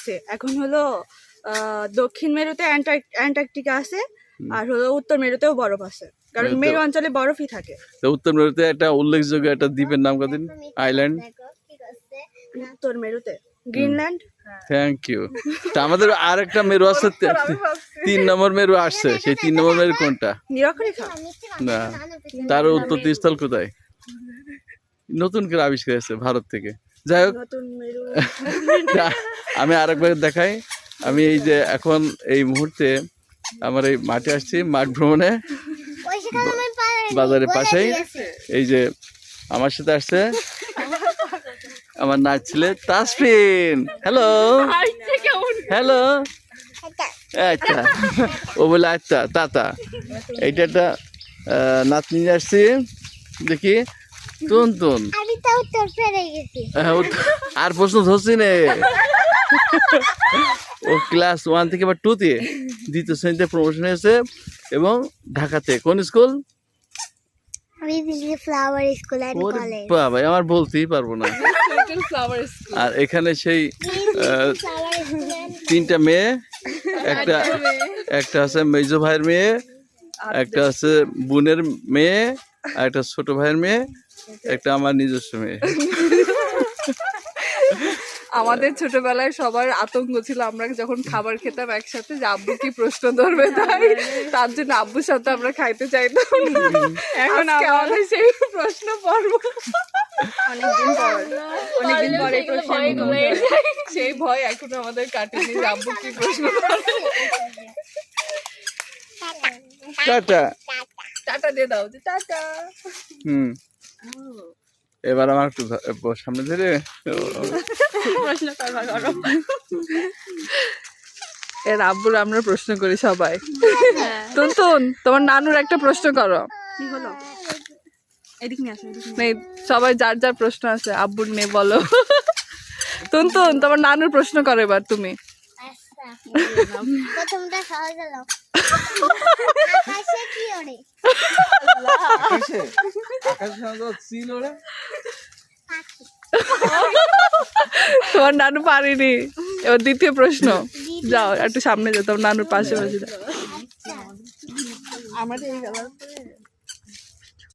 আছে। এখন হলো দক্ষিণ মেরুতে অ্যান্টার্কটিকা আছে, আর হলো উত্তর মেরুতেও বরফ আছে, কারণ মেরু অঞ্চলে বরফই থাকে। তো উত্তর মেরুতে একটা উল্লেখযোগ্য একটা দ্বীপের নাম কদিন আইল্যান্ড উত্তর মেরুতে গ্রিনল্যান্ড। Thank you. তা আমাদের আর একটা মেরু আছে, 3 নম্বর মেরু আসছে, সেই 3 নম্বর মেরু কোনটা? নিরক্ষরেখা না, তার উৎপত্তি স্থল কোথায়? নতুন করে আবিষ্কার হয়েছে ভারত থেকে। যাই হোক, নতুন মেরু। আমি আরেকবার দেখাই। আমি এই যে এখন এই মুহূর্তে আমার এই মাঠে আসছি, মাঠ ভ্রমণে, বাজারের পাশেই। এই যে আমার সাথে আসছে আমার নাচ ছেলে তাসফিন। Hello hello. আচ্ছা, ও বলে আচ্ছা তাতা। এইটা একটা নাতনি আসছি, দেখি তুন তুন। আর প্রশ্ন ধরছি নে। ও ক্লাস 1 থেকে আবার 2-তে, 2য় শ্রেণীতে প্রমোশন হয়েছে, এবং ঢাকাতে কোন স্কুল? বাবা, আমার বলতেই পারবো না। আর এখানে সেই 3টা মেয়ে, একটা আছে মেজো ভাইয়ের মেয়ে, একটা আছে বোনের মেয়ে, আর একটা ছোট ভাইয়ের মেয়ে, একটা আমার নিজস্ব মেয়ে। আমাদের ছোটবেলায় সবার আতঙ্ক ছিল, আমরা যখন খাবার খেতাম একসাথে, যে আব্বু কি প্রশ্ন ধরবে, তার জন্য আব্বুর সাথে আমরা খাইতে চাইতাম না। এখন আমাদের সেই প্রশ্ন পর্ব, অনেকদিন পরে সেই ভয় এখন আমাদের কাটেনি যে আব্বু কি প্রশ্ন ধরবে। টাটা। টাটা দিয়ে দাও, যে টাটা। এবার আমার একটু সামনে ধরে এর আব্বুর আমরা প্রশ্ন করি সবাই। তুন তোমার নানুর একটা প্রশ্ন করো। কি হলো? এদিক নিয়ে আসো, নেই, সবাই যার যার প্রশ্ন আছে, আব্বুর নেই, বলো। তুন তোমার নানুর প্রশ্ন করো এবার তুমি। প্রথমটা সহজ হলো, আকাশে কি ওড়ে? তোমার নানু পারিনি। এবার দ্বিতীয় প্রশ্ন, যাও একটু সামনে যাও, তোমার নানুর পাশে বসে যাও। আমাদের